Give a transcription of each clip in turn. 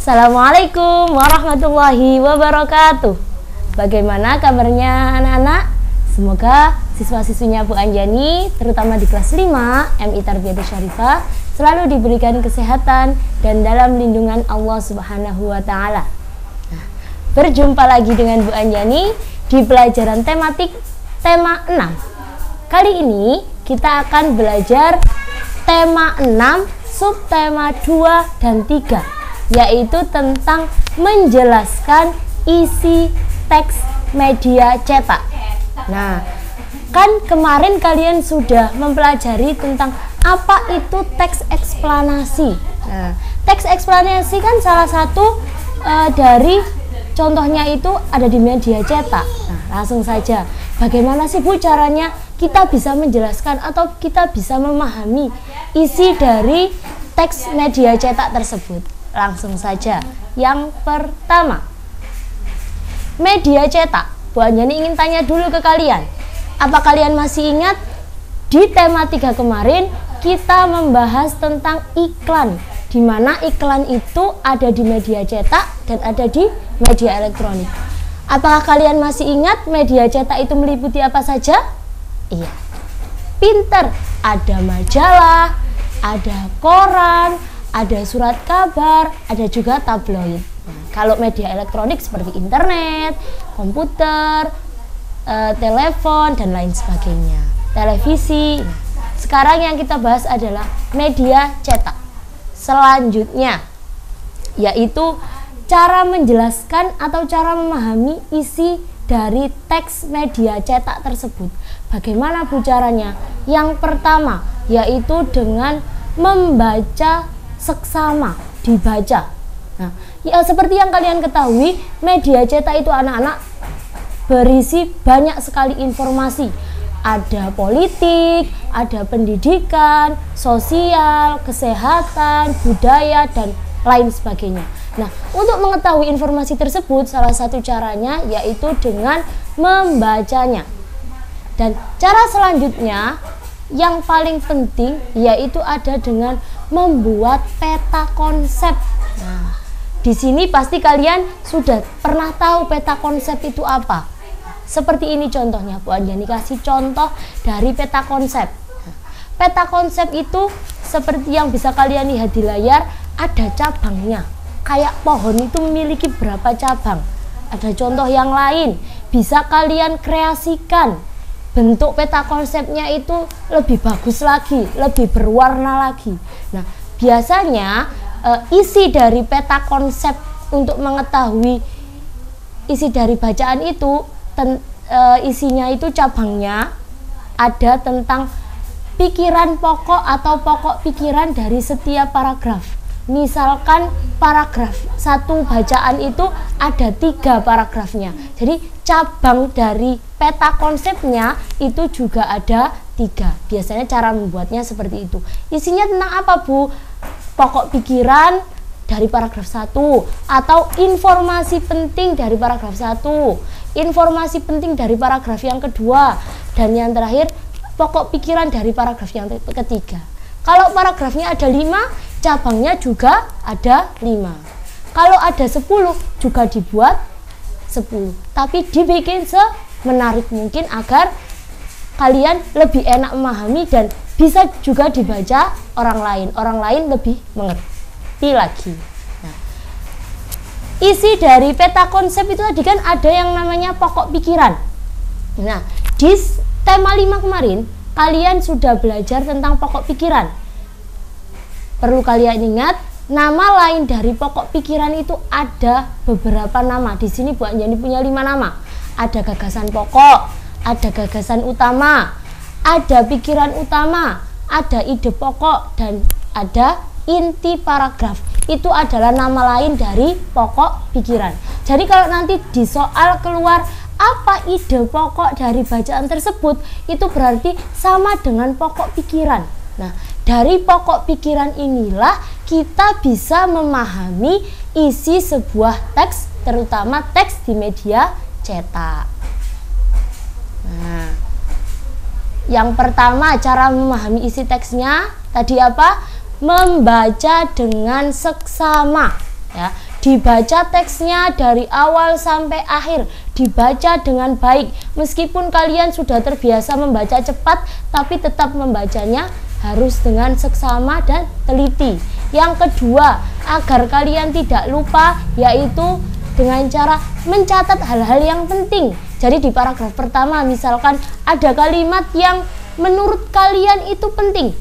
Assalamualaikum warahmatullahi wabarakatuh. Bagaimana kabarnya anak-anak? Semoga siswa-siswinya Bu Anjani, terutama di kelas 5 MI Tarbiyatus Syarifah, selalu diberikan kesehatan dan dalam lindungan Allah Subhanahu wa Ta'ala. Nah, berjumpa lagi dengan Bu Anjani di pelajaran tematik tema 6. Kali ini kita akan belajar tema 6, subtema 2 dan 3, yaitu tentang menjelaskan isi teks media cetak. Nah, kan kemarin kalian sudah mempelajari tentang apa itu teks eksplanasi. Nah, teks eksplanasi kan salah satu dari contohnya itu ada di media cetak. Nah, langsung saja, bagaimana sih Bu caranya kita bisa menjelaskan atau kita bisa memahami isi dari teks media cetak tersebut? Langsung saja, yang pertama, media cetak. Bu Anjani ingin tanya dulu ke kalian, apa kalian masih ingat di tema 3 kemarin kita membahas tentang iklan, di mana iklan itu ada di media cetak dan ada di media elektronik. Apakah kalian masih ingat media cetak itu meliputi apa saja? Iya, pinter, ada majalah, ada koran, ada surat kabar, ada juga tabloid. Nah, kalau media elektronik seperti internet, komputer, telepon, dan lain sebagainya, televisi. Nah, sekarang yang kita bahas adalah media cetak. Selanjutnya, yaitu cara menjelaskan atau cara memahami isi dari teks media cetak tersebut. Bagaimana Bu caranya? Yang pertama, yaitu dengan membaca seksama, dibaca. Nah, ya seperti yang kalian ketahui, media cetak itu anak-anak berisi banyak sekali informasi. Ada politik, ada pendidikan, sosial, kesehatan, budaya, dan lain sebagainya. Nah, untuk mengetahui informasi tersebut, salah satu caranya yaitu dengan membacanya. Dan cara selanjutnya yang paling penting yaitu ada dengan membuat peta konsep. Nah, di sini pasti kalian sudah pernah tahu peta konsep itu apa. Seperti ini contohnya, Bu Anjani kasih contoh dari peta konsep. Nah, peta konsep itu seperti yang bisa kalian lihat di layar, ada cabangnya. Kayak pohon itu memiliki berapa cabang. Ada contoh yang lain, bisa kalian kreasikan. Bentuk peta konsepnya itu lebih bagus lagi, lebih berwarna lagi. Nah, biasanya isi dari peta konsep untuk mengetahui isi dari bacaan itu, isinya itu cabangnya ada tentang pikiran pokok atau pokok pikiran dari setiap paragraf. Misalkan paragraf satu bacaan itu ada 3 paragrafnya, jadi cabang dari peta konsepnya itu juga ada 3. Biasanya cara membuatnya seperti itu. Isinya tentang apa Bu? Pokok pikiran dari paragraf 1, atau informasi penting dari paragraf 1, informasi penting dari paragraf yang kedua, dan yang terakhir pokok pikiran dari paragraf yang ketiga. Kalau paragrafnya ada 5, cabangnya juga ada 5. Kalau ada 10, juga dibuat 10, tapi dibikin semenarik mungkin agar kalian lebih enak memahami dan bisa juga dibaca orang lain lebih mengerti lagi. Nah, isi dari peta konsep itu tadi kan ada yang namanya pokok pikiran. Nah, di tema 5 kemarin kalian sudah belajar tentang pokok pikiran. Perlu kalian ingat, nama lain dari pokok pikiran itu ada beberapa nama. Di sini Bu Anjani punya 5 nama. Ada gagasan pokok, ada gagasan utama, ada pikiran utama, ada ide pokok, dan ada inti paragraf. Itu adalah nama lain dari pokok pikiran. Jadi kalau nanti di soal keluar apa ide pokok dari bacaan tersebut, itu berarti sama dengan pokok pikiran. Nah, dari pokok pikiran inilah kita bisa memahami isi sebuah teks, terutama teks di media cetak. Nah, yang pertama cara memahami isi teksnya tadi apa? Membaca dengan seksama. Ya, dibaca teksnya dari awal sampai akhir, dibaca dengan baik. Meskipun kalian sudah terbiasa membaca cepat, tapi tetap membacanya harus dengan seksama dan teliti. Yang kedua, agar kalian tidak lupa, yaitu dengan cara mencatat hal-hal yang penting. Jadi di paragraf pertama misalkan ada kalimat yang menurut kalian itu penting,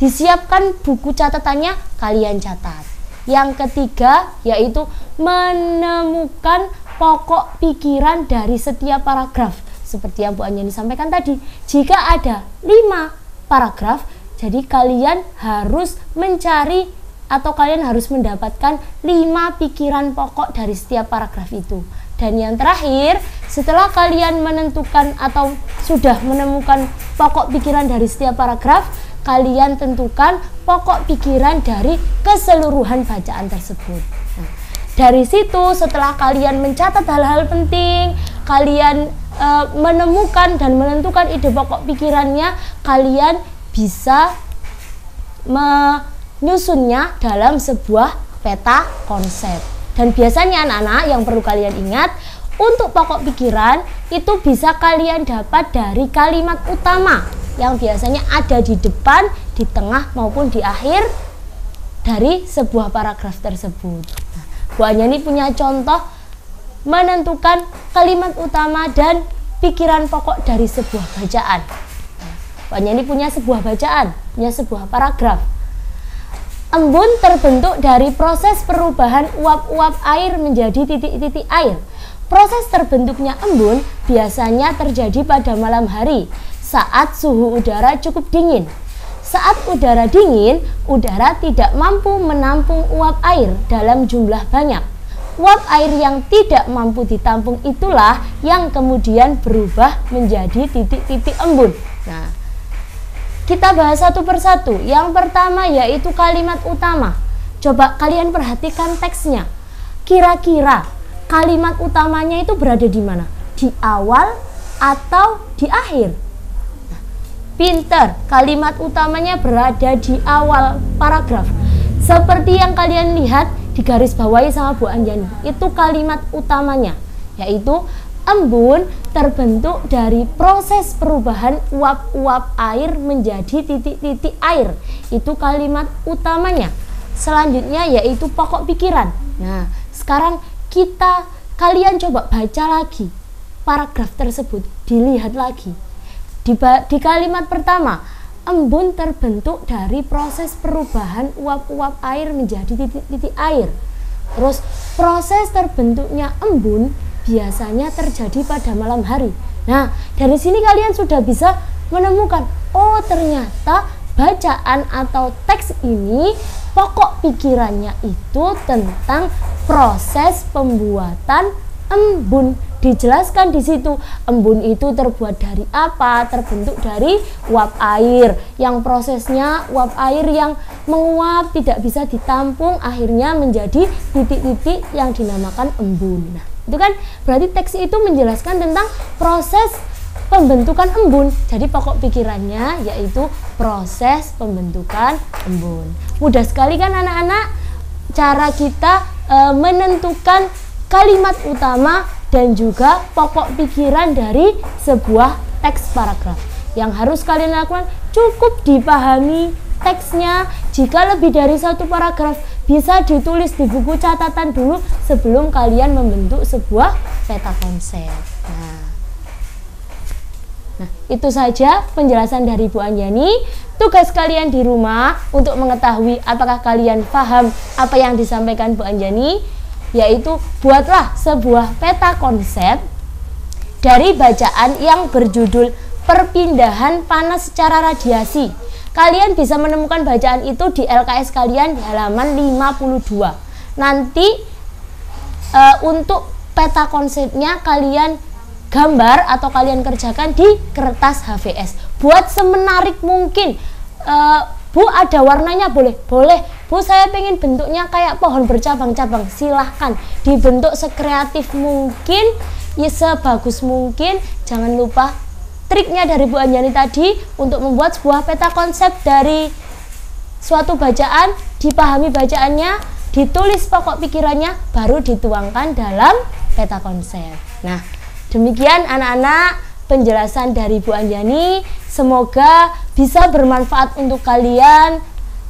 disiapkan buku catatannya, kalian catat. Yang ketiga yaitu menemukan pokok pikiran dari setiap paragraf. Seperti yang Bu Anjani sampaikan tadi, jika ada 5 paragraf, jadi kalian harus mencari atau kalian harus mendapatkan 5 pikiran pokok dari setiap paragraf itu. Dan yang terakhir, setelah kalian menentukan atau sudah menemukan pokok pikiran dari setiap paragraf, kalian tentukan pokok pikiran dari keseluruhan bacaan tersebut. Nah, dari situ setelah kalian mencatat hal-hal penting, kalian menemukan dan menentukan ide pokok pikirannya, kalian bisa menyusunnya dalam sebuah peta konsep. Dan biasanya anak-anak yang perlu kalian ingat, untuk pokok pikiran itu bisa kalian dapat dari kalimat utama yang biasanya ada di depan, di tengah maupun di akhir dari sebuah paragraf tersebut. Nah, Bu Anjani punya contoh menentukan kalimat utama dan pikiran pokok dari sebuah bacaan. Nah, Bu Anjani punya sebuah bacaan, punya sebuah paragraf. Embun terbentuk dari proses perubahan uap-uap air menjadi titik-titik air. Proses terbentuknya embun biasanya terjadi pada malam hari saat suhu udara cukup dingin. Saat udara dingin, udara tidak mampu menampung uap air dalam jumlah banyak. Uap air yang tidak mampu ditampung itulah yang kemudian berubah menjadi titik-titik embun. Nah, kita bahas satu persatu. Yang pertama yaitu kalimat utama. Coba kalian perhatikan teksnya. Kira-kira kalimat utamanya itu berada di mana? Di awal atau di akhir? Nah, pinter, kalimat utamanya berada di awal paragraf. Seperti yang kalian lihat di garis bawahi sama Bu Anjani, itu kalimat utamanya, yaitu embun terbentuk dari proses perubahan uap-uap air menjadi titik-titik air. Itu kalimat utamanya. Selanjutnya yaitu pokok pikiran. Nah, sekarang kalian coba baca lagi paragraf tersebut, dilihat lagi. Di kalimat pertama, embun terbentuk dari proses perubahan uap-uap air menjadi titik-titik air. Terus proses terbentuknya embun biasanya terjadi pada malam hari. Nah, dari sini kalian sudah bisa menemukan, oh ternyata bacaan atau teks ini pokok pikirannya itu tentang proses pembuatan embun. Dijelaskan di situ, embun itu terbuat dari apa? Terbentuk dari uap air, yang prosesnya uap air yang menguap tidak bisa ditampung, akhirnya menjadi titik-titik yang dinamakan embun. Nah, itu kan berarti teks itu menjelaskan tentang proses pembentukan embun. Jadi pokok pikirannya yaitu proses pembentukan embun. Mudah sekali kan anak-anak cara kita menentukan kalimat utama dan juga pokok pikiran dari sebuah teks paragraf. Yang harus kalian lakukan cukup dipahami teksnya. Jika lebih dari satu paragraf bisa ditulis di buku catatan dulu sebelum kalian membentuk sebuah peta konsep. Nah, itu saja penjelasan dari Bu Anjani. Tugas kalian di rumah untuk mengetahui apakah kalian paham apa yang disampaikan Bu Anjani, yaitu buatlah sebuah peta konsep dari bacaan yang berjudul Perpindahan Panas Secara Radiasi. Kalian bisa menemukan bacaan itu di LKS kalian di halaman 52. Nanti untuk peta konsepnya kalian gambar atau kalian kerjakan di kertas HVS. Buat semenarik mungkin. Bu, ada warnanya boleh? Boleh. Bu, saya pengen bentuknya kayak pohon bercabang-cabang. Silahkan dibentuk sekreatif mungkin, ya sebagus mungkin. Jangan lupa triknya dari Bu Anjani tadi untuk membuat sebuah peta konsep dari suatu bacaan, dipahami bacaannya, ditulis pokok pikirannya, baru dituangkan dalam peta konsep. Nah, demikian anak-anak penjelasan dari Bu Anjani. Semoga bisa bermanfaat untuk kalian.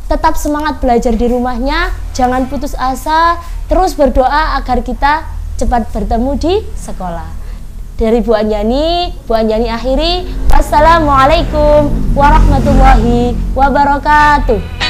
Tetap semangat belajar di rumahnya, jangan putus asa, terus berdoa agar kita cepat bertemu di sekolah. Dari Bu Anjani akhiri. Wassalamualaikum warahmatullahi wabarakatuh.